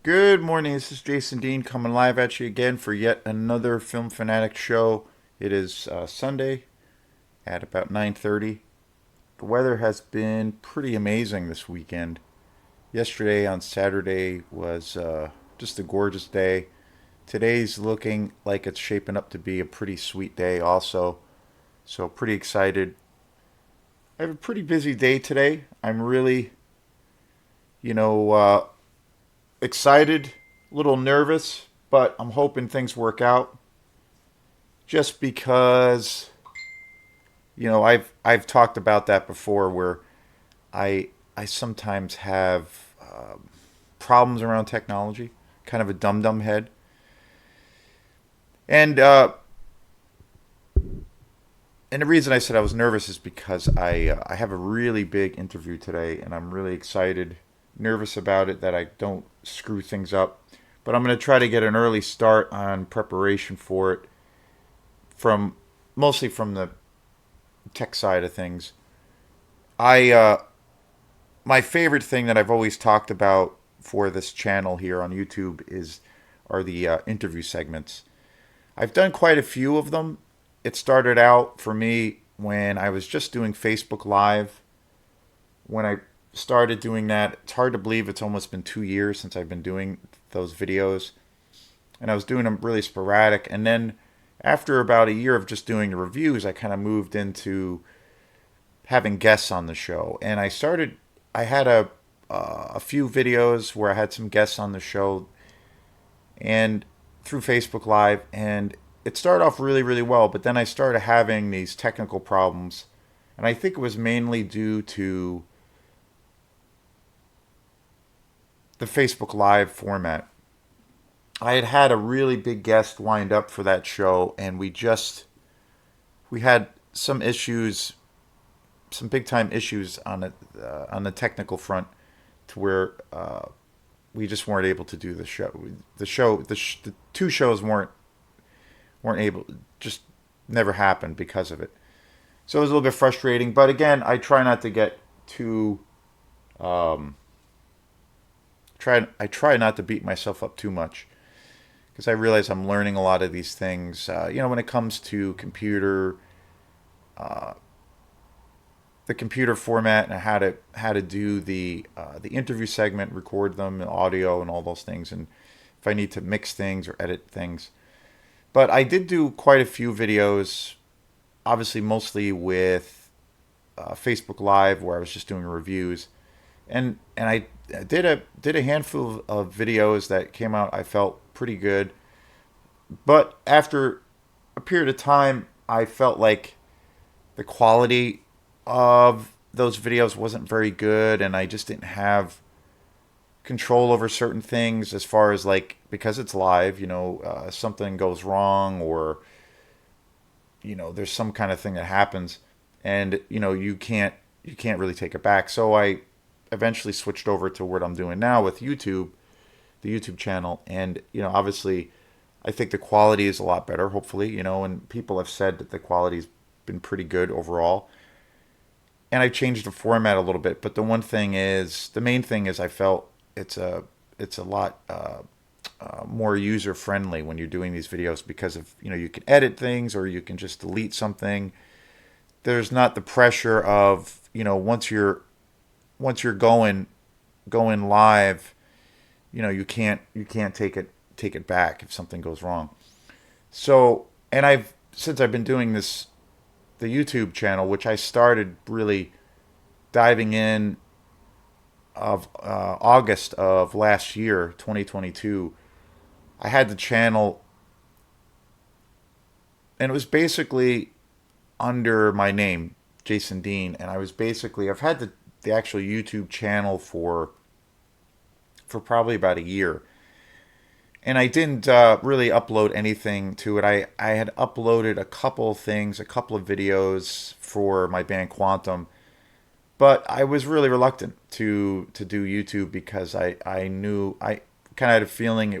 Good morning. This is Jason Dean coming live at you again for yet another Film Fanatic show. It is Sunday at about 9:30. The weather has been pretty amazing this weekend. Yesterday on Saturday was just a gorgeous day. Today's looking like it's shaping up to be a pretty sweet day also. So pretty excited. I have a pretty busy day today. I'm really, you know, uh, excited, a little nervous, but I'm hoping things work out. Just because I've talked about that before, where I sometimes have problems around technology, kind of a dum dum head, and the reason I said I was nervous is because I have a really big interview today, and I'm really excited, nervous about it that I don't screw things up. But I'm going to try to get an early start on preparation for it, from mostly from the tech side of things. I My favorite thing that I've always talked about for this channel here on YouTube is are the interview segments. I've done quite a few of them. It started out for me when I was just doing Facebook Live. When I started doing that, it's hard to believe it's almost been 2 years since I've been doing those videos. And I was doing them really sporadic. And then after about a year of just doing the reviews, I kind of moved into having guests on the show. And I had a few videos where I had some guests on the show and through Facebook Live, and it started off really, really well. But then I started having these technical problems, and I think it was mainly due to the Facebook Live format. I had had a really big guest lined up for that show, and we had some issues, some big time issues on the technical front, to where we just weren't able to do the show. The two shows weren't able, just never happened because of it. So it was a little bit frustrating. But again, I try not to get too um, I try not to beat myself up too much, because I realize I'm learning a lot of these things. When it comes to uh, the computer format, and how to do the interview segment, record them, the audio, and all those things, and if I need to mix things or edit things. But I did do quite a few videos, obviously mostly with Facebook Live, where I was just doing reviews, and I did a handful of videos that came out I felt pretty good. But after a period of time, I felt like the quality of those videos wasn't very good, and I just didn't have control over certain things, as far as, like, because it's live, something goes wrong, or there's some kind of thing that happens, and you can't really take it back. So I eventually switched over to what I'm doing now with YouTube, the YouTube channel, and obviously I think the quality is a lot better, hopefully, and people have said that the quality's been pretty good overall. And I changed the format a little bit, but the main thing is, I felt it's a lot more user friendly when you're doing these videos, because of you can edit things, or you can just delete something. There's not the pressure of, once you're going live, you can't take it back if something goes wrong. So, and I've since I've been doing this, the YouTube channel, which I started really diving in of August of last year, 2022. I had the channel, and it was basically under my name, Jason Dean, and I've had the actual YouTube channel for probably about a year, and I didn't really upload anything to it. I had uploaded a couple of things, a couple of videos for my band Quantum, but I was really reluctant to do YouTube, because I knew, I kind of had a feeling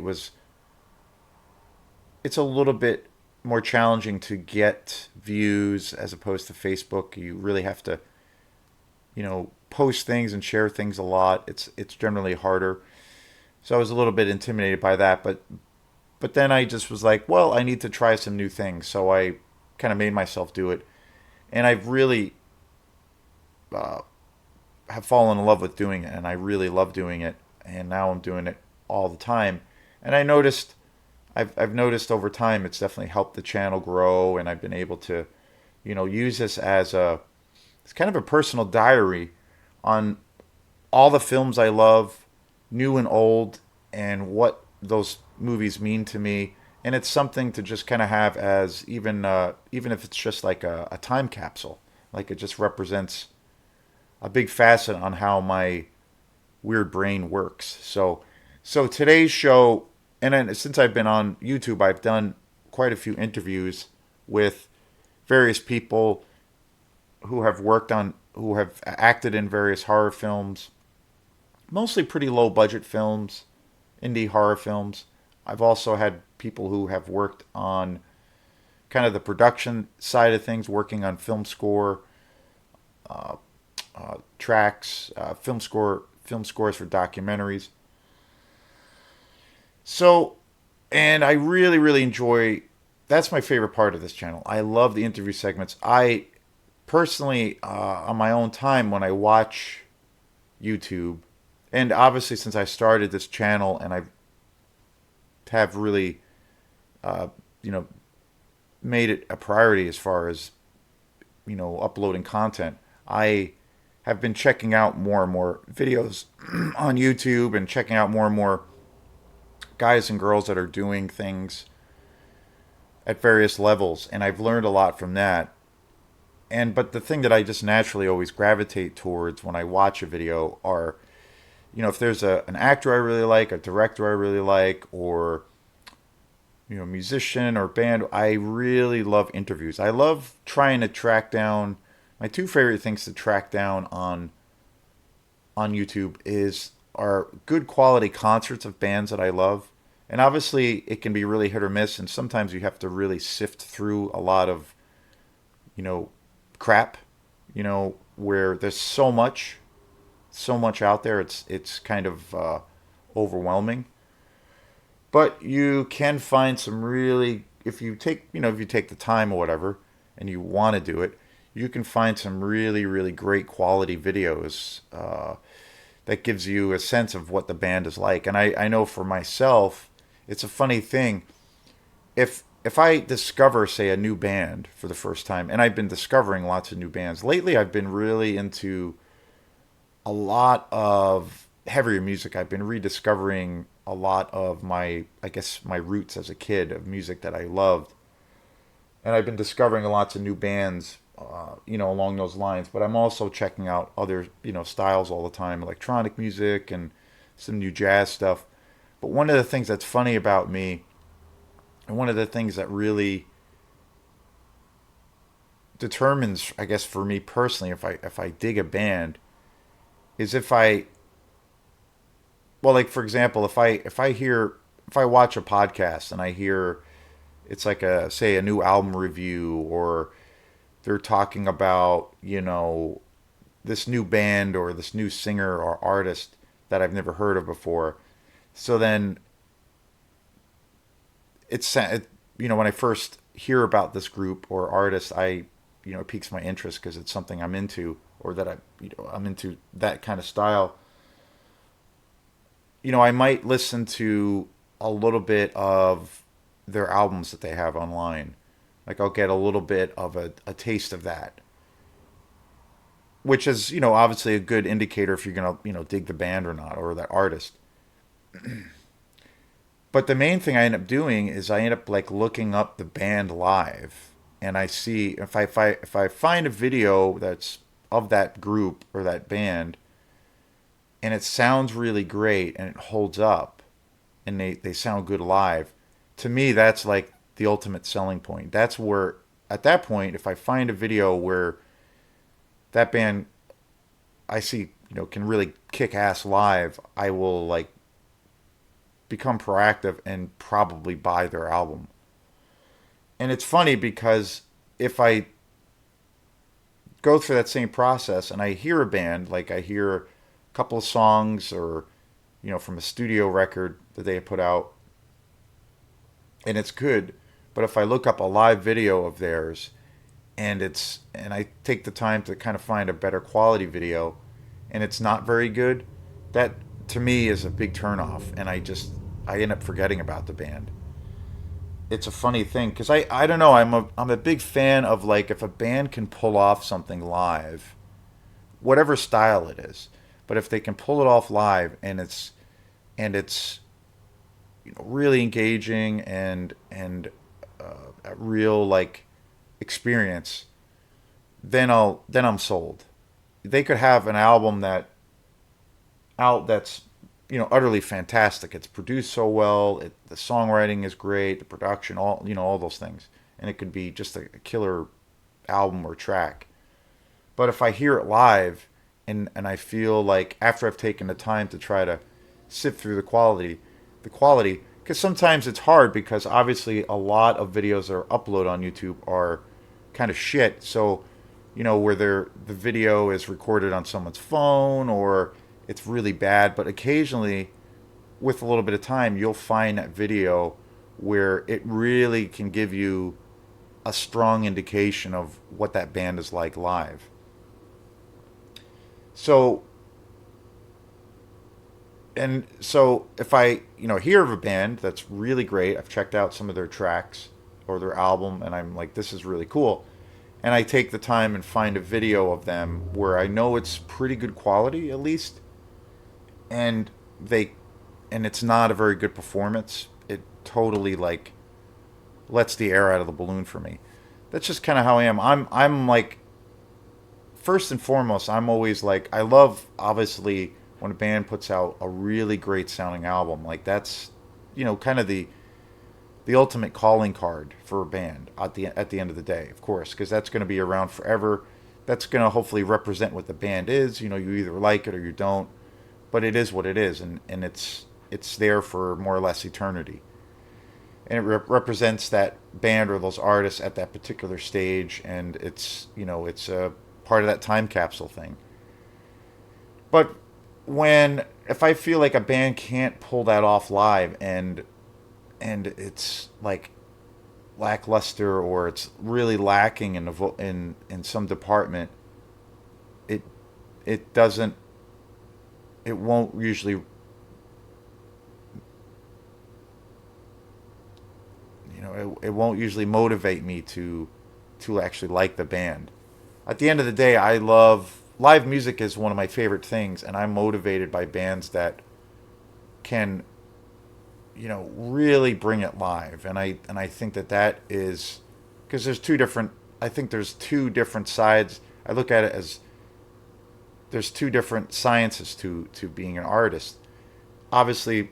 it's a little bit more challenging to get views as opposed to Facebook. You really have to, post things and share things a lot. It's generally harder. So I was a little bit intimidated by that, but then I just was like, well, I need to try some new things. So I kind of made myself do it, and I've really uh, have fallen in love with doing it, and I really love doing it, and now I'm doing it all the time. And I've noticed over time it's definitely helped the channel grow, and I've been able to, use this as it's kind of a personal diary on all the films I love, new and old, and what those movies mean to me. And it's something to just kind of have as even if it's just like a time capsule, like it just represents a big facet on how my weird brain works. So today's show, and then since I've been on YouTube, I've done quite a few interviews with various people who have acted in various horror films, mostly pretty low budget films, indie horror films. I've also had people who have worked on kind of the production side of things, working on film score, tracks, film scores for documentaries. So, and I really, really enjoy. That's my favorite part of this channel. I love the interview segments. I personally, on my own time, when I watch YouTube, and obviously since I started this channel and I have really, uh, you know, made it a priority as far as uploading content, I have been checking out more and more videos on YouTube and checking out more and more guys and girls that are doing things at various levels, and I've learned a lot from that. And but the thing that I just naturally always gravitate towards when I watch a video are, if there's an actor I really like, a director I really like, or musician or band, I really love interviews. I love trying to track down my two favorite things to track down on YouTube is are good quality concerts of bands that I love. And obviously it can be really hit or miss, and sometimes you have to really sift through a lot of, you know, crap, where there's so much out there. It's kind of overwhelming. But you can find some really, if you take the time or whatever, and you want to do it, you can find some really, really great quality videos that gives you a sense of what the band is like. And I know for myself, it's a funny thing. If I discover, say, a new band for the first time, and I've been discovering lots of new bands lately, I've been really into a lot of heavier music. I've been rediscovering a lot of I guess, my roots as a kid of music that I loved, and I've been discovering lots of new bands, along those lines. But I'm also checking out other, styles all the time, electronic music and some new jazz stuff. But one of the things that's funny about me, and one of the things that really determines, I guess, for me personally, if I dig a band, is like, for example, if I watch a podcast and I hear it's like a new album review, or they're talking about, this new band or this new singer or artist that I've never heard of before. So then when I first hear about this group or artist, it piques my interest because it's something I'm into, or that I'm into that kind of style. I might listen to a little bit of their albums that they have online. Like, I'll get a little bit of a taste of that, which is, obviously a good indicator if you're going to, dig the band or not, or that artist. But the main thing I end up doing is I end up like looking up the band live, and I see if I find a video that's of that group or that band, and it sounds really great and it holds up, and they sound good live. To me, that's like the ultimate selling point. That's where, at that point, if I find a video where that band I see, can really kick ass live, I will like become proactive and probably buy their album. And it's funny because if I go through that same process and I hear a band, like I hear a couple of songs, or from a studio record that they put out, and it's good. But if I look up a live video of theirs and I take the time to kind of find a better quality video and it's not very good, that to me is a big turnoff, and I end up forgetting about the band. It's a funny thing because I don't know, I'm a big fan of, like, if a band can pull off something live, whatever style it is, but if they can pull it off live and it's really engaging a real, like, experience, then I'm sold. They could have an album that's utterly fantastic. It's produced so well. The songwriting is great. The production, all those things, and it could be just a killer album or track. But if I hear it live and I feel like after I've taken the time to try to sift through the quality, because sometimes it's hard because obviously a lot of videos that are uploaded on YouTube are kind of shit. So, where the video is recorded on someone's phone or it's really bad, but occasionally with a little bit of time, you'll find that video where it really can give you a strong indication of what that band is like live. So, so if I, hear of a band that's really great, I've checked out some of their tracks or their album, and I'm like, this is really cool. And I take the time and find a video of them where I know it's pretty good quality, at least, and they, and it's not a very good performance. It totally, like, lets the air out of the balloon for me. That's just kind of how I am. I'm like, first and foremost, I'm always like, I love, obviously, when a band puts out a really great sounding album. Like, that's, kind of the ultimate calling card for a band at the end of the day, of course, because that's going to be around forever. That's going to hopefully represent what the band is. You either like it or you don't, but it is what it is, and it's there for more or less eternity, and it represents that band or those artists at that particular stage, and it's a part of that time capsule thing. But when if I feel like a band can't pull that off live, and it's like lackluster or it's really lacking in some department, it it doesn't it won't usually it won't usually motivate me to actually like the band. At the end of the day, I love live music is one of my favorite things, and I'm motivated by bands that can really bring it live. And I think that is because there's two different. I think there's two different sides. I look at it as there's two different sciences to being an artist. Obviously,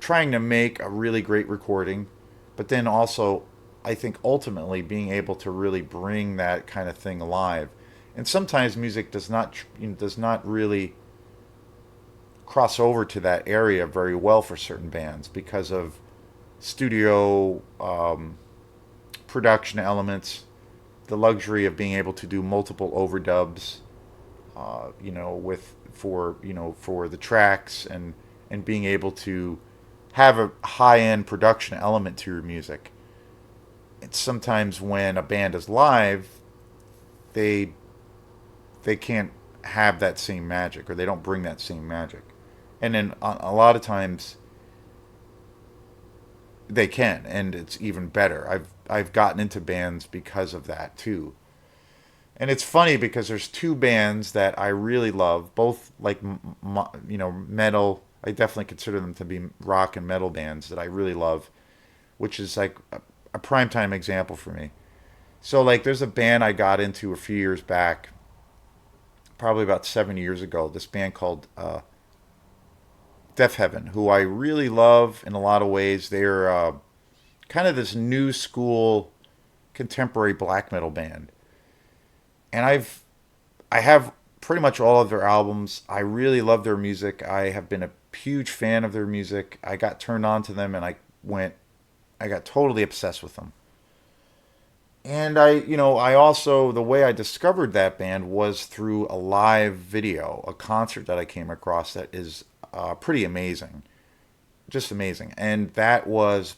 trying to make a really great recording, but then also I think ultimately being able to really bring that kind of thing alive. And sometimes music does not really cross over to that area very well for certain bands because of studio production elements, the luxury of being able to do multiple overdubs, for the tracks, and being able to have a high end production element to your music. It's sometimes when a band is live, they they can't have that same magic, or they don't bring that same magic. And then a lot of times they can, and it's even better. I've gotten into bands because of that too. And it's funny because there's two bands that I really love, both like metal. I definitely consider them to be rock and metal bands that I really love, which is like a primetime example for me. So like, there's a band I got into a few years back, probably about 7 years ago. This band called Deaf Heaven, who I really love in a lot of ways. They're kind of this new school contemporary black metal band, and I have pretty much all of their albums. I really love their music. I have been a huge fan of their music. I got turned on to them, and I got totally obsessed with them. And I also, the way I discovered that band was through a live video, a concert that I came across that is pretty amazing, just amazing. And that was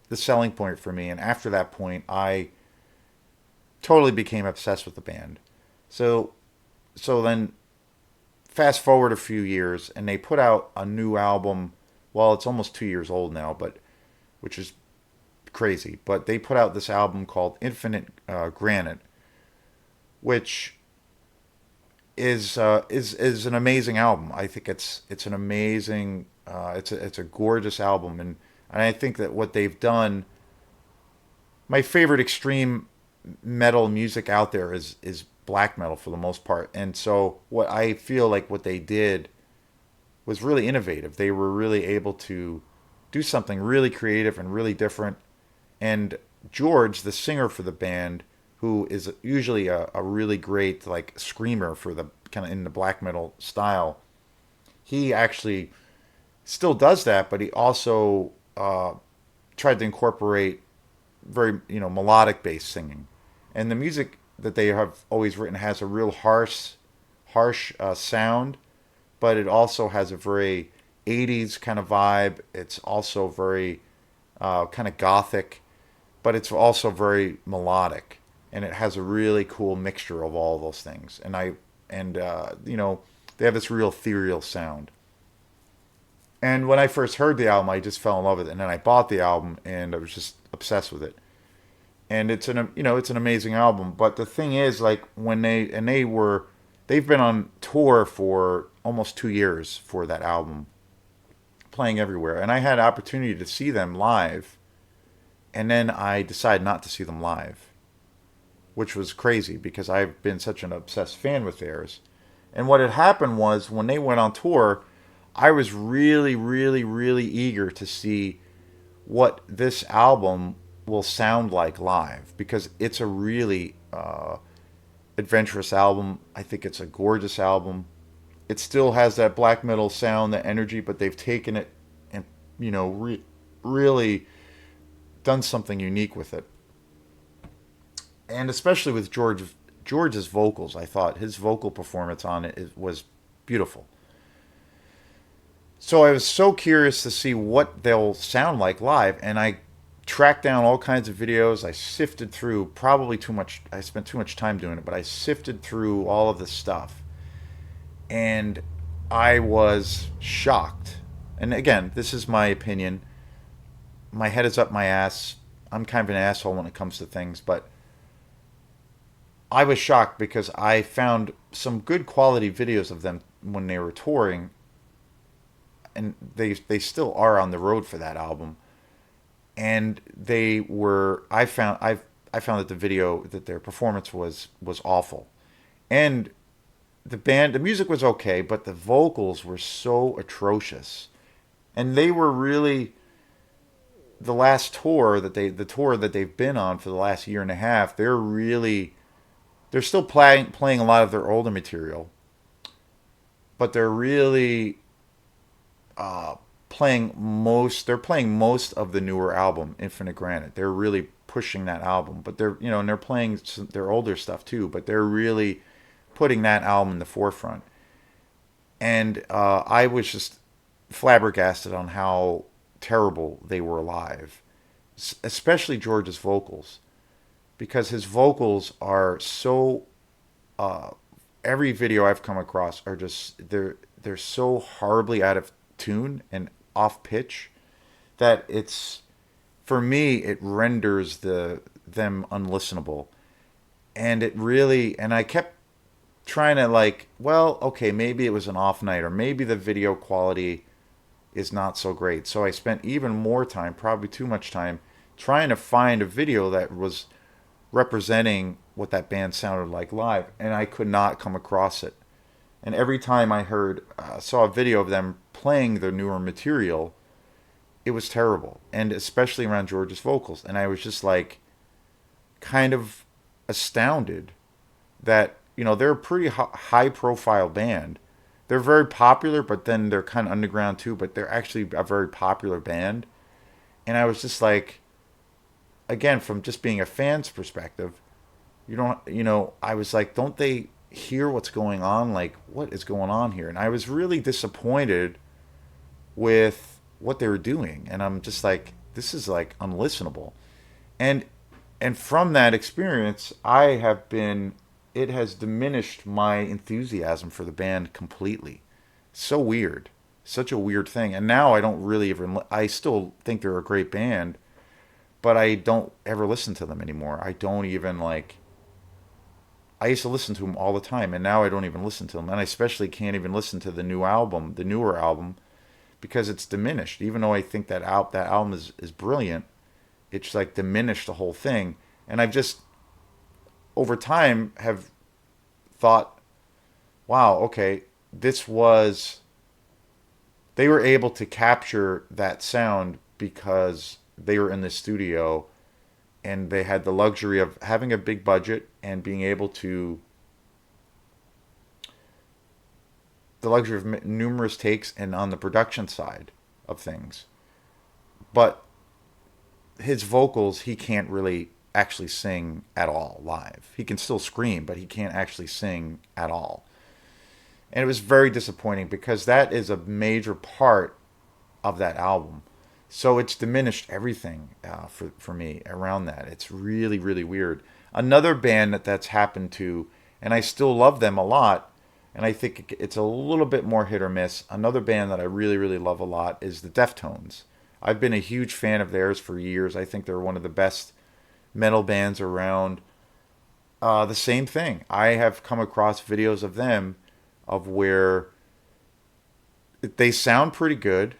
the selling point for me. And after that point, I totally became obsessed with the band. So then fast forward a few years, and they put out a new album. Well, it's almost 2 years old now, but which is crazy. But they put out this album called Infinite Granite, which is an amazing album. I think it's an amazing it's a gorgeous album, and I think that what they've done. My favorite extreme metal music out there is black metal for the most part, and so what I feel like what they did was really innovative. They were really able to do something really creative and really different. And George, the singer for the band, who is usually a really great like screamer for the kind of in the black metal style, he actually still does that, but he also tried to incorporate very melodic based singing, and the music that they have always written has a real harsh sound, but it also has a very 80s kind of vibe. It's also very kind of gothic, but it's also very melodic, and it has a really cool mixture of all those things. And they have this real ethereal sound. And when I first heard the album, I just fell in love with it, and then I bought the album, and I was just obsessed with it. And it's an amazing album. But the thing is, like when they've been on tour for almost 2 years for that album, playing everywhere, and I had an opportunity to see them live, and then I decided not to see them live, which was crazy because I've been such an obsessed fan with theirs. And what had happened was when they went on tour, I was really, really, really eager to see what this album will sound like live because it's a really adventurous album. I think it's a gorgeous album. It still has that black metal sound, that energy, but they've taken it and really done something unique with it. And especially with George's vocals, I thought his vocal performance on it was beautiful. So I was so curious to see what they'll sound like live, and I tracked down all kinds of videos. I sifted through probably too much. I spent too much time doing it, but I sifted through all of this stuff, and I was shocked. And again, this is my opinion. My head is up my ass. I'm kind of an asshole when it comes to things, but I was shocked because I found some good quality videos of them when they were touring, and they still are on the road for that album. And they were I found that the video that their performance was awful, and the music was okay, but the vocals were so atrocious, and they were really the tour that they've been on for the last year and a half. They're still playing a lot of their older material, but they're really they're playing most of the newer album, Infinite Granite. They're really pushing that album, but and they're playing their older stuff too, but they're really putting that album in the forefront. And I was just flabbergasted on how terrible they were live, especially George's vocals, because his vocals are so. Every video I've come across are just they're so horribly out of tune and off pitch that it's for me it renders them unlistenable. And I kept trying to like, well, okay, maybe it was an off night, or maybe the video quality is not so great. So I spent even more time, probably too much time, trying to find a video that was representing what that band sounded like live, and I could not come across it. And every time I saw a video of them playing their newer material, it was terrible, and especially around George's vocals. And I was just like, kind of astounded that they're a pretty high profile band. They're very popular, but then they're kind of underground too. But they're actually a very popular band, and I was just like, again, from just being a fan's perspective, I was like, don't they hear what's going on. Like, what is going on here? And I was really disappointed with what they were doing, and I'm just like, this is like unlistenable. And and from that experience, I have been. It has diminished my enthusiasm for the band completely. So weird, such a weird thing. And now I don't really even. I still think they're a great band, but I don't ever listen to them anymore. I don't even like. I used to listen to them all the time, and now I don't even listen to them. And I especially can't even listen to the new album, the newer album, because it's diminished. Even though I think that album is brilliant, it's like diminished the whole thing. And I've just over time have thought, wow, okay, this was they were able to capture that sound because they were in the studio and they had the luxury of having a big budget and being able to the luxury of numerous takes and on the production side of things. But his vocals, he can't really actually sing at all live. He can still scream, but he can't actually sing at all. And it was very disappointing because that is a major part of that album. So it's diminished everything for me around that. It's really, really weird. Another band that's happened to, and I still love them a lot, and I think it's a little bit more hit or miss. Another band that I really, really love a lot is the Deftones. I've been a huge fan of theirs for years. I think they're one of the best metal bands around. The same thing. I have come across videos of them of where they sound pretty good,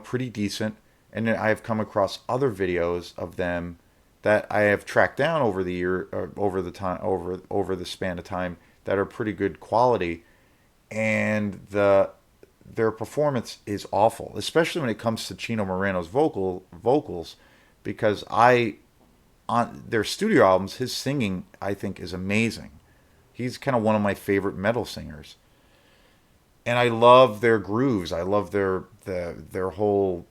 pretty decent. And then I have come across other videos of them that I have tracked down over the year, over the time, over the span of time that are pretty good quality, and their performance is awful, especially when it comes to Chino Moreno's vocals, because I on their studio albums, his singing I think is amazing. He's kind of one of my favorite metal singers, and I love their grooves. I love their whole.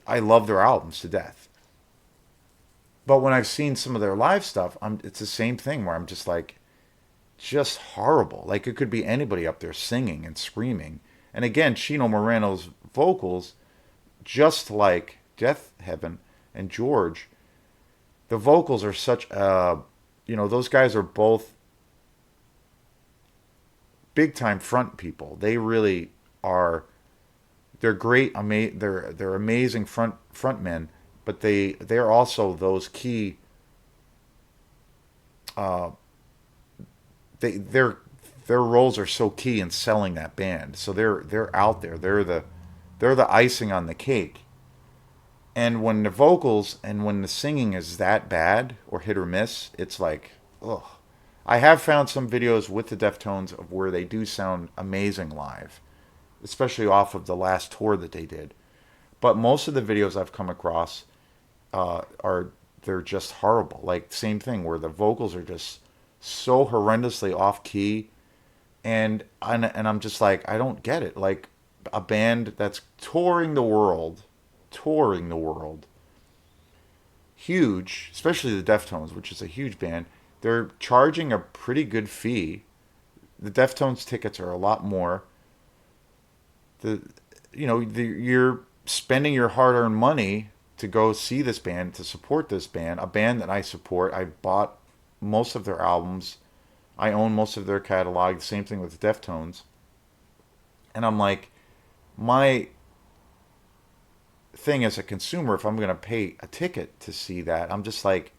I love their albums to death. But when I've seen some of their live stuff, it's the same thing where I'm just like, just horrible. Like it could be anybody up there singing and screaming. And again, Chino Moreno's vocals, just like Death Heaven and George, the vocals are such those guys are both big time front people. They really are. They're great. They're amazing front men, but they're also those key. Uh, their roles are so key in selling that band. So they're out there. They're the icing on the cake. And when the vocals and when the singing is that bad or hit or miss, it's like, ugh. I have found some videos with the Deftones of where they do sound amazing live, especially off of the last tour that they did. But most of the videos I've come across are they're just horrible. Like same thing where the vocals are just so horrendously off key, and I'm just like I don't get it. Like a band that's touring the world, huge, especially the Deftones, which is a huge band. They're charging a pretty good fee. The Deftones tickets are a lot more. You're spending your hard-earned money to go see this band, to support this band, a band that I support. I bought most of their albums. I own most of their catalog. The same thing with the Deftones. And I'm like, my thing as a consumer, if I'm going to pay a ticket to see that, I'm just like,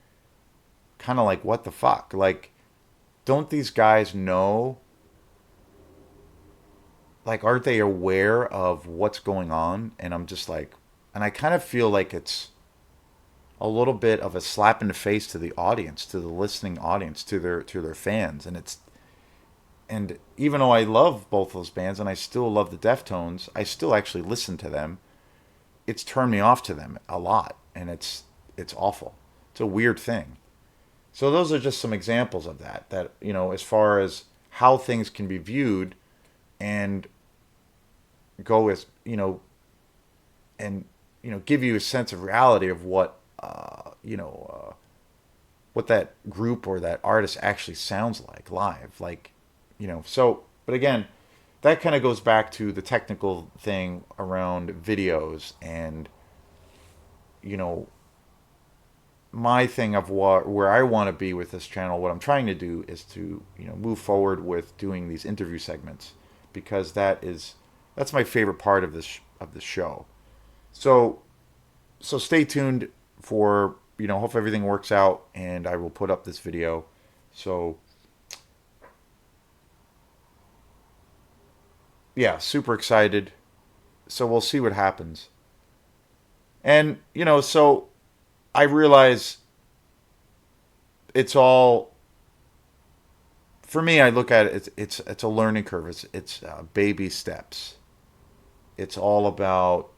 kind of like, what the fuck? Like, don't these guys know? Like, aren't they aware of what's going on? And I'm just like, and I kind of feel like it's a little bit of a slap in the face to the audience, to the listening audience, to their fans. And even though I love both those bands and I still love the Deftones, I still actually listen to them. It's turned me off to them a lot, and it's awful. It's a weird thing. So those are just some examples of that. That as far as how things can be viewed, and go as and give you a sense of reality of what that group or that artist actually sounds like live. Like So, but again, that kind of goes back to the technical thing around videos and, you know, my thing of what where I want to be with this channel, what I'm trying to do is to, move forward with doing these interview segments because that's my favorite part of this show. So so stay tuned for, hope everything works out and I will put up this video. So yeah, super excited. So we'll see what happens. And, so I realize it's all for me. I look at it. It's a learning curve. It's baby steps. It's all about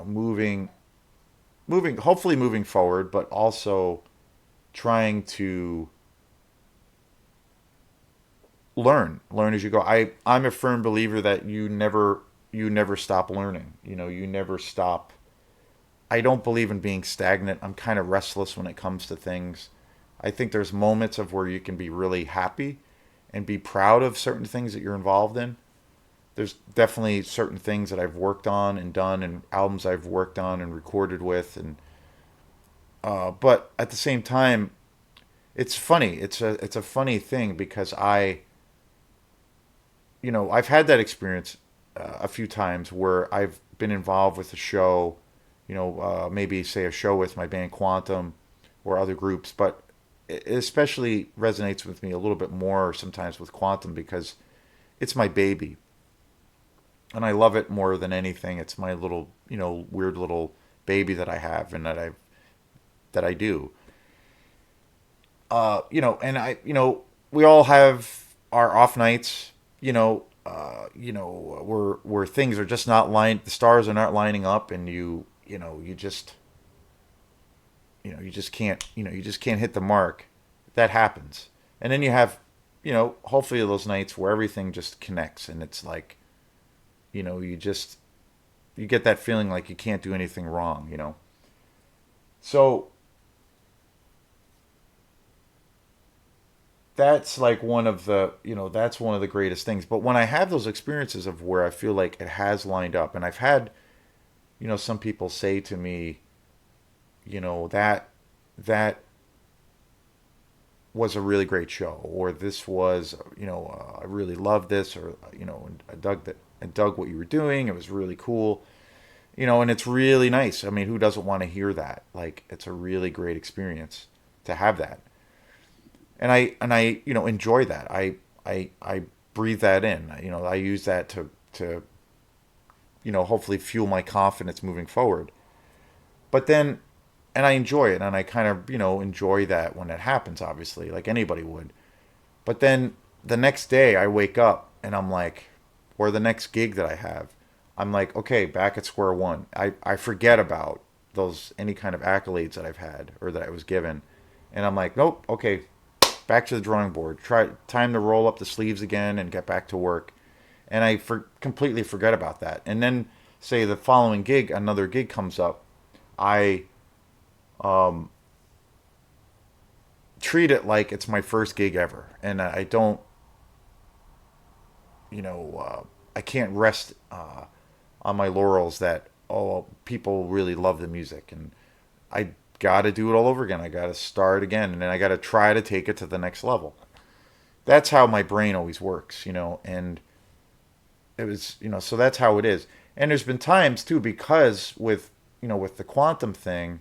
moving, hopefully moving forward, but also trying to learn as you go. I'm a firm believer that you never stop learning. You never stop. I don't believe in being stagnant. I'm kind of restless when it comes to things. I think there's moments of where you can be really happy and be proud of certain things that you're involved in. There's definitely certain things that I've worked on and done and albums I've worked on and recorded with and but at the same time it's funny. It's a funny thing because I've had that experience a few times where I've been involved with a show, maybe say a show with my band Quantum or other groups, but it especially resonates with me a little bit more sometimes with Quantum because it's my baby and I love it more than anything. It's my little, weird little baby that I have and that I do. And we all have our off nights, where things are just not lined, the stars are not lining up, and you just can't hit the mark. That happens, and then you have, hopefully those nights where everything just connects, and it's like, you get that feeling like you can't do anything wrong. So that's like that's one of the greatest things. But when I have those experiences of where I feel like it has lined up, and I've had, some people say to me, that was a really great show, or this was, I really loved this, or I dug that, I dug what you were doing. It was really cool, and it's really nice. I mean, who doesn't want to hear that? Like, it's a really great experience to have that. And I enjoy that. I breathe that in. I use that to hopefully fuel my confidence moving forward. But then, and I enjoy it, and I kind of enjoy that when it happens, obviously, like anybody would. But then the next day I wake up and I'm like, or the next gig that I have, I'm like, okay, back at square one. I forget about those any kind of accolades that I've had or that I was given, and I'm like, nope, okay, back to the drawing board. Try time to roll up the sleeves again and get back to work. And completely forget about that. And then say the following gig, another gig comes up, I um, treat it like it's my first gig ever, and I don't, I can't rest on my laurels that people really love the music, and I got to do it all over again. I got to start again, and then I got to try to take it to the next level. That's how my brain always works, and it was, so that's how it is. And there's been times too, because with the quantum thing,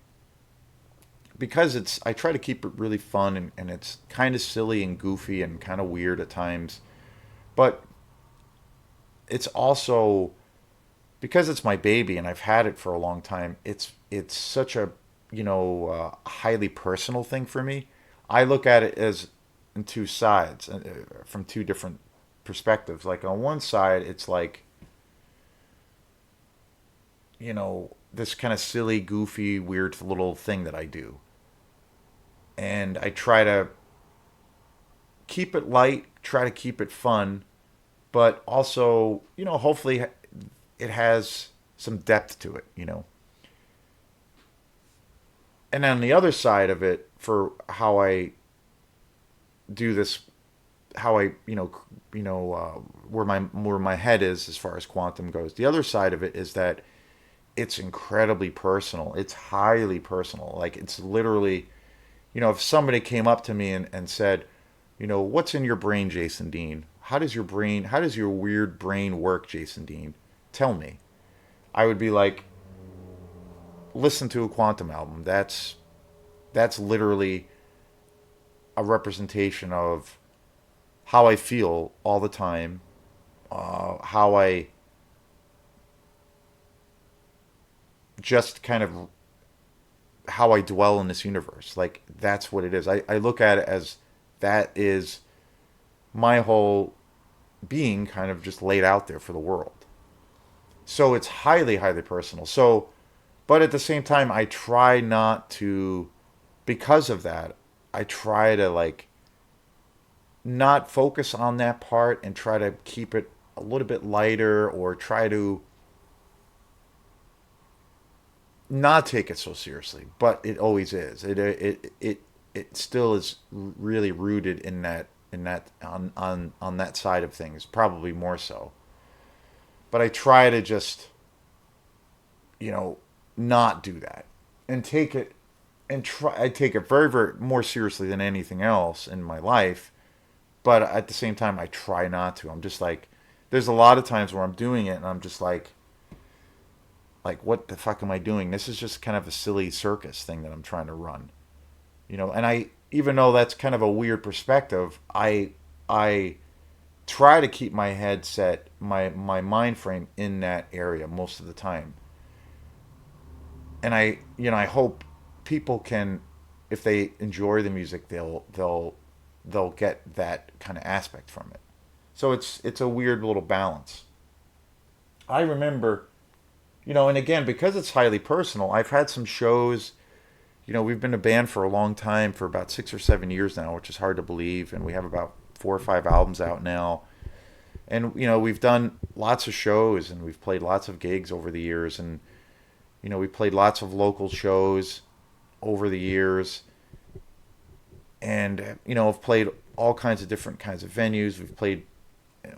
because I try to keep it really fun, and it's kind of silly and goofy and kind of weird at times, but it's also because it's my baby and I've had it for a long time. It's such a highly personal thing for me. I look at it as in two sides, from two different perspectives. Like on one side, it's like this kind of silly, goofy, weird little thing that I do, and I try to keep it light, try to keep it fun, but also hopefully it has some depth to it. And on the other side of it, for how I do this how I where my head is as far as quantum goes. The other side of it is that it's incredibly personal. It's highly personal. Like it's literally, if somebody came up to me and said, what's in your brain, Jason Dean? How does your weird brain work, Jason Dean? Tell me. I would be like, listen to a quantum album. That's literally a representation of how I feel all the time, how I just kind of how I dwell in this universe. Like that's what it is. I look at it as that is my whole being kind of just laid out there for the world. So it's highly, highly personal. So, but at the same time, I try not to, because of that, I try to like not focus on that part and try to keep it a little bit lighter or try to not take it so seriously. But it always is. It still is really rooted in that on that side of things, probably more so. But I try to just you know not do that and take it and try. I take it very very more seriously than anything else in my life. But at the same time, I try not to. I'm just like, there's a lot of times where I'm doing it and I'm just like what the fuck am I doing? This is just kind of a silly circus thing that I'm trying to run. And I, even though that's kind of a weird perspective, I try to keep my head set, my mind frame in that area most of the time. And I hope people can, if they enjoy the music, they'll get that kind of aspect from it. So it's a weird little balance. I remember, and again, because it's highly personal, I've had some shows. We've been a band for a long time, for about 6 or 7 years now, which is hard to believe, and we have about 4 or 5 albums out now. And we've done lots of shows, and we've played lots of gigs over the years, and we played lots of local shows over the years, and I've played all kinds of different kinds of venues. We've played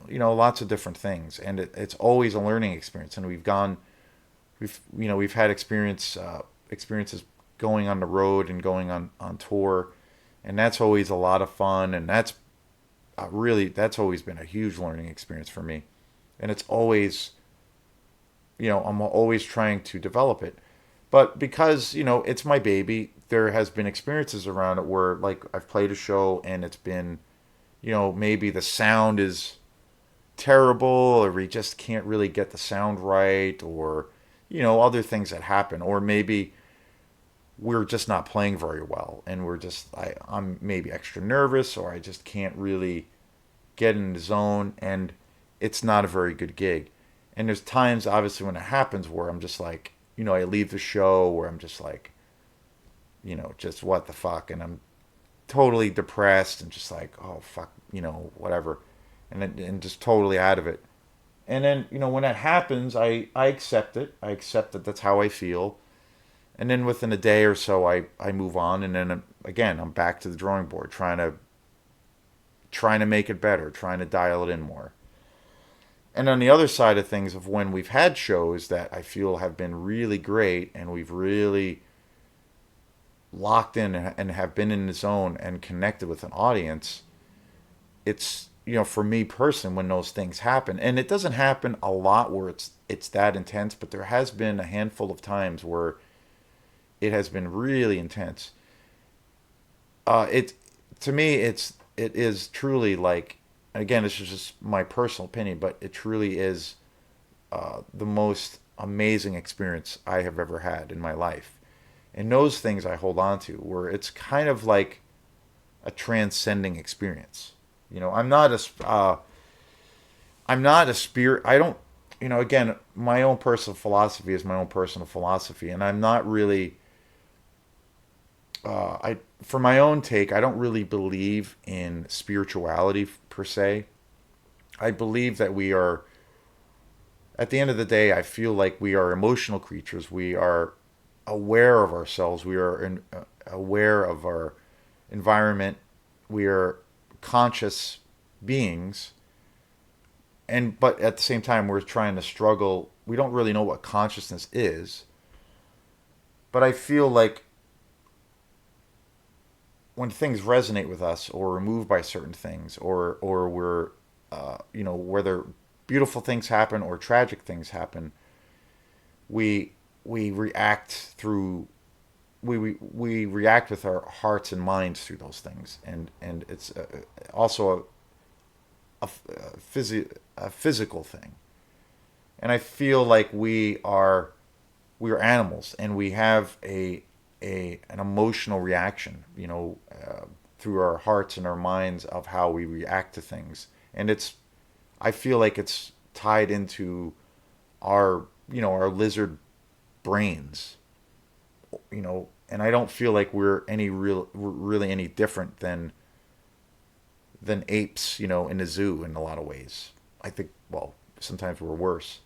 lots of different things, and it's always a learning experience. And we've had experiences going on the road and going on tour, and that's always a lot of fun. And that's always been a huge learning experience for me. And it's always, I'm always trying to develop it. But because it's my baby, there has been experiences around it where like I've played a show and it's been, maybe the sound is terrible, or we just can't really get the sound right, or other things that happen, or maybe we're just not playing very well, and I'm maybe extra nervous, or I just can't really get in the zone, and it's not a very good gig. And there's times, obviously, when it happens where I'm just like, I leave the show where I'm just like, just what the fuck, and I'm totally depressed and just like, oh fuck, whatever, and just totally out of it. And then when that happens, I accept it. I accept that that's how I feel. And then within a day or so, I move on, and then again I'm back to the drawing board, trying to make it better, trying to dial it in more. And on the other side of things, of when we've had shows that I feel have been really great, and we've really locked in and have been in the zone and connected with an audience, it's for me personally, when those things happen, and it doesn't happen a lot where it's that intense, but there has been a handful of times where it has been really intense. It To me, it is truly like, again, this is just my personal opinion, but it truly is the most amazing experience I have ever had in my life. And those things I hold on to, where it's kind of like a transcending experience. I'm not a spirit. I don't. Again, my own personal philosophy is my own personal philosophy, and I'm not really. I For my own take, I don't really believe in spirituality per se. I believe that we are, at the end of the day, I feel like we are emotional creatures. We are aware of ourselves. We are aware of our environment. We are conscious beings, and but at the same time we're trying to struggle. We don't really know what consciousness is, but I feel like when things resonate with us, or we're moved by certain things, or we're whether beautiful things happen or tragic things happen, we we react through we react with our hearts and minds through those things, and it's also a physical thing. And I feel like we are animals, and we have a an emotional reaction, through our hearts and our minds of how we react to things. And it's I feel like it's tied into our our lizard brains, and I don't feel like we're really any different than apes, in a zoo in a lot of ways. I think, well, sometimes we're worse,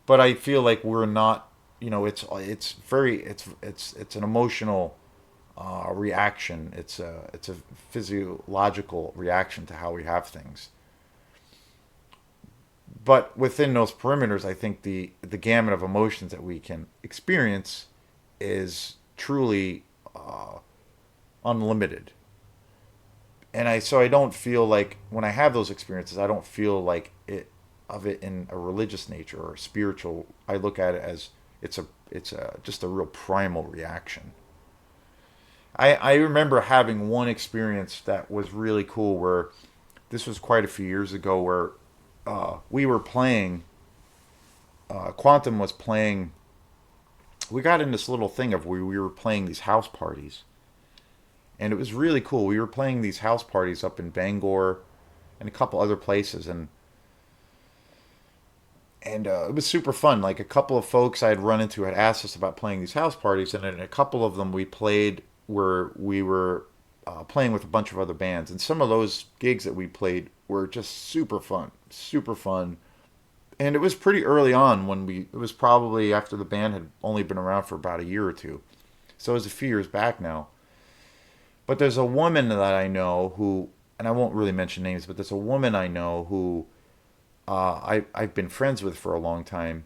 but I feel like we're not. It's an emotional reaction. It's a physiological reaction to how we have things. But within those perimeters, I think the gamut of emotions that we can experience is truly unlimited. And I don't feel like when I have those experiences, I don't feel like it in a religious nature or a spiritual. I look at it as it's a just a real primal reaction. I remember having one experience that was really cool, where this was quite a few years ago, where we were playing. Quantum was playing. We got in this little thing of where we were playing these house parties, and it was really cool. We were playing these house parties up in Bangor and a couple other places, and it was super fun. Like, a couple of folks I had run into had asked us about playing these house parties, and in a couple of them we played where we were playing with a bunch of other bands, and some of those gigs that we played were just super fun, super fun. And it was pretty early on when it was probably after the band had only been around for about a year or two, so it was a few years back now. But there's a woman that I know who, and I won't really mention names, but there's a woman I know who I've been friends with for a long time,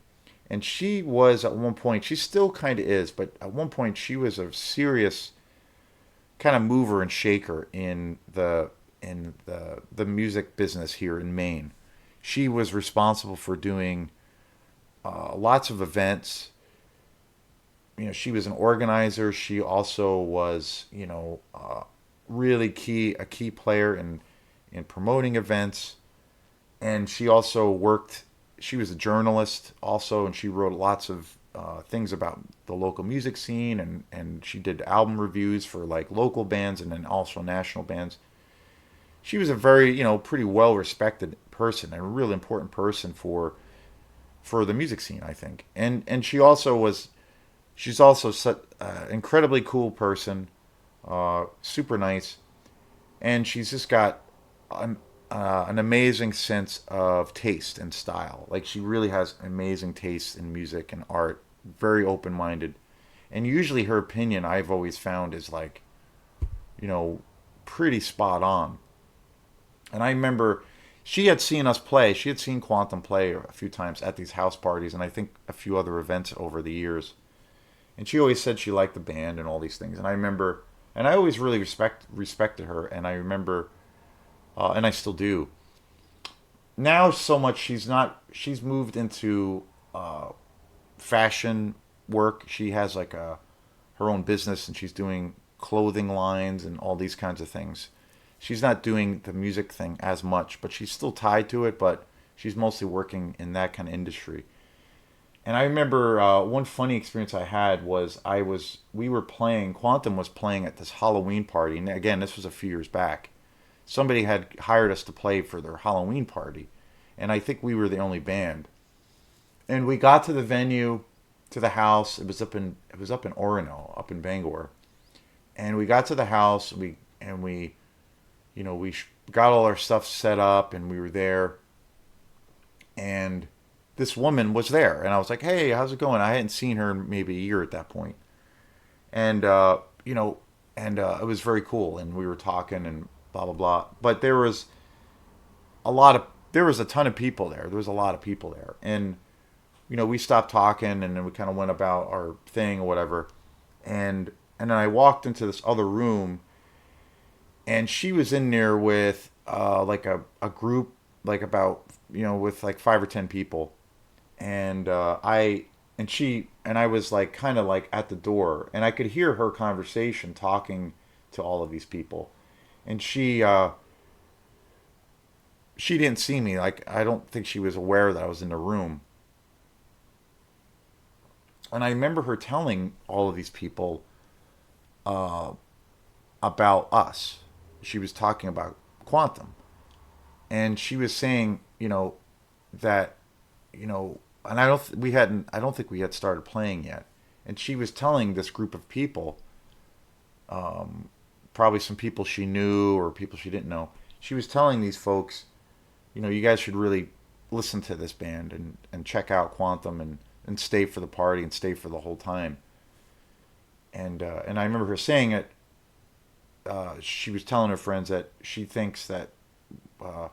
and she was at one point. She still kind of is, but at one point she was a serious kind of mover and shaker in the music business here in Maine. She was responsible for doing lots of events. She was an organizer. She also was, really a key player in promoting events. And she also worked. She was a journalist also, and she wrote lots of things about the local music scene, and she did album reviews for like local bands and then also national bands. She was a very, pretty well respected person, and a real important person for the music scene, I think. And she's also such an incredibly cool person, super nice, and she's just got an amazing sense of taste and style. Like, she really has amazing taste in music and art, very open minded, and usually her opinion, I've always found, is like, you know pretty spot on. And I remember she had seen us play. She had seen Quantum play a few times at these house parties, and I think a few other events over the years. And she always said she liked the band and all these things. And I remember, and I always really respected her. And I remember, and I still do. Now, so much she's not. She's moved into fashion work. She has like a her own business, and she's doing clothing lines and all these kinds of things. She's not doing the music thing as much, but she's still tied to it. But she's mostly working in that kind of industry. And I remember one funny experience I had was we were playing. Quantum was playing at this Halloween party, and again, this was a few years back. Somebody had hired us to play for their Halloween party, and I think we were the only band. And we got to the venue, to the house. It was up in Orono, up in Bangor. And we got to the house. We got all our stuff set up, and we were there. And this woman was there, and I was like, "Hey, how's it going?" I hadn't seen her in maybe a year at that point, and it was very cool. And we were talking and blah blah blah. But there was a lot of there was a ton of people there. There was a lot of people there, and we stopped talking, and then we kind of went about our thing or whatever, and then I walked into this other room, and she was in there with like a group, like about with like 5 or 10 people, and I was like kind of like at the door, and I could hear her conversation talking to all of these people, and she didn't see me. Like, I don't think she was aware that I was in the room. And I remember her telling all of these people uh, about us. She was talking about quantum, and she was saying, that, and I don't think we had started playing yet. And she was telling this group of people, probably some people she knew or people she didn't know. She was telling these folks, you guys should really listen to this band and check out Quantum and stay for the party and stay for the whole time. And I remember her saying it. She was telling her friends that she thinks that uh,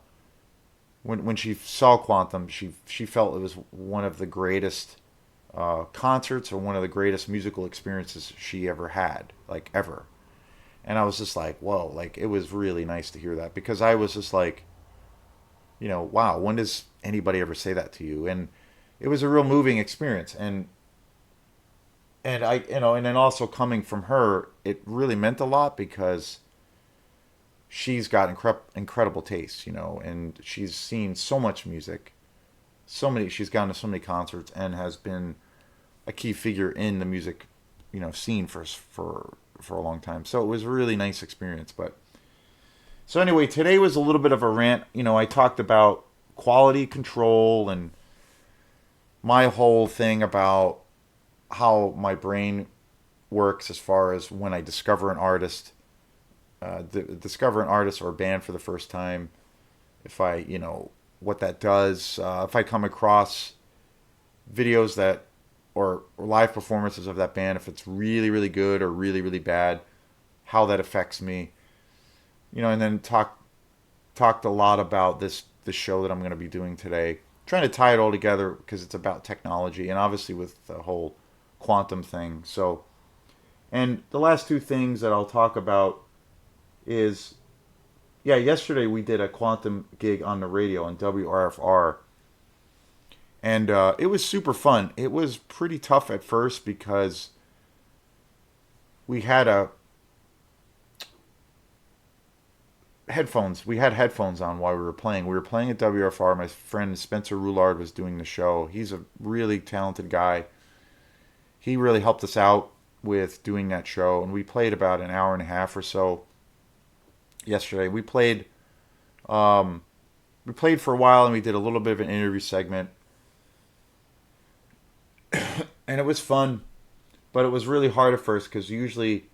when she saw Quantum, she felt it was one of the greatest concerts or one of the greatest musical experiences she ever had, like ever. And I was just like, whoa, like it was really nice to hear that, because I was just like, wow, when does anybody ever say that to you? And it was a real moving experience. And I, and then also coming from her, it really meant a lot because she's got incredible taste, and she's seen so much music, she's gone to so many concerts and has been a key figure in the music, scene for a long time. So it was a really nice experience. But so anyway, today was a little bit of a rant. I talked about quality control and my whole thing about how my brain works as far as when I discover an artist, discover an artist or a band for the first time. If I, what that does. If I come across videos that or live performances of that band, if it's really really good or really really bad, how that affects me. And then talked a lot about this show that I'm going to be doing today, trying to tie it all together because it's about technology and obviously with the whole quantum thing. So, and the last two things that I'll talk about is, yeah, yesterday we did a quantum gig on the radio on WRFR, and it was super fun. It was pretty tough at first because we had a headphones. We had headphones on while we were playing. We were playing at WFR. My friend Spencer Roulard was doing the show. He's a really talented guy. He really helped us out with doing that show, and we played about an hour and a half or so yesterday. We played for a while, and we did a little bit of an interview segment, and it was fun. But it was really hard at first because usually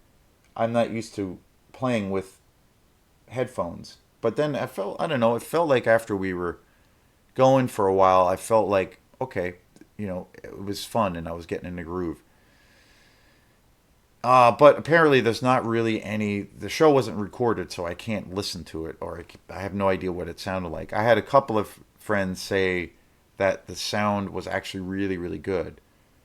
I'm not used to playing with headphones. But then I don't know, it felt like after we were going for a while, I felt like, okay, it was fun and I was getting in the groove. But apparently there's not really the show wasn't recorded, so I can't listen to it, or I have no idea what it sounded like. I had a couple of friends say that the sound was actually really, really good.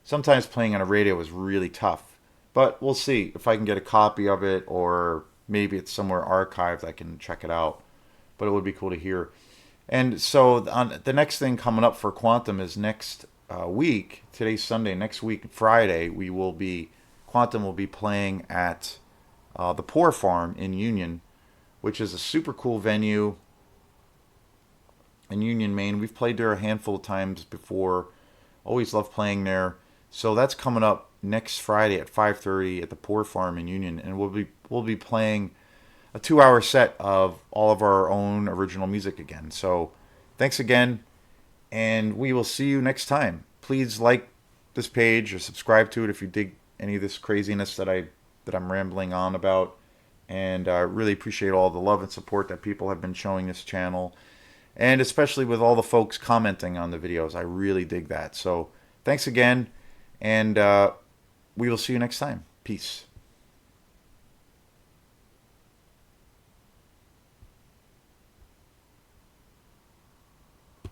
Sometimes playing on a radio was really tough, but we'll see if I can get a copy of it, or maybe it's somewhere archived. I can check it out, but it would be cool to hear. And so on the next thing coming up for Quantum is next week. Today's Sunday. Next week, Friday, Quantum will be playing at the Poor Farm in Union, which is a super cool venue in Union, Maine. We've played there a handful of times before. Always love playing there. So that's coming up next Friday at 5:30 at the Poor Farm in Union, and we'll be playing a 2-hour set of all of our own original music again. So thanks again, and we will see you next time. Please like this page or subscribe to it if you dig any of this craziness that I'm rambling on about. And I really appreciate all the love and support that people have been showing this channel, and especially with all the folks commenting on the videos. I really dig that. So thanks again, and we will see you next time. Peace.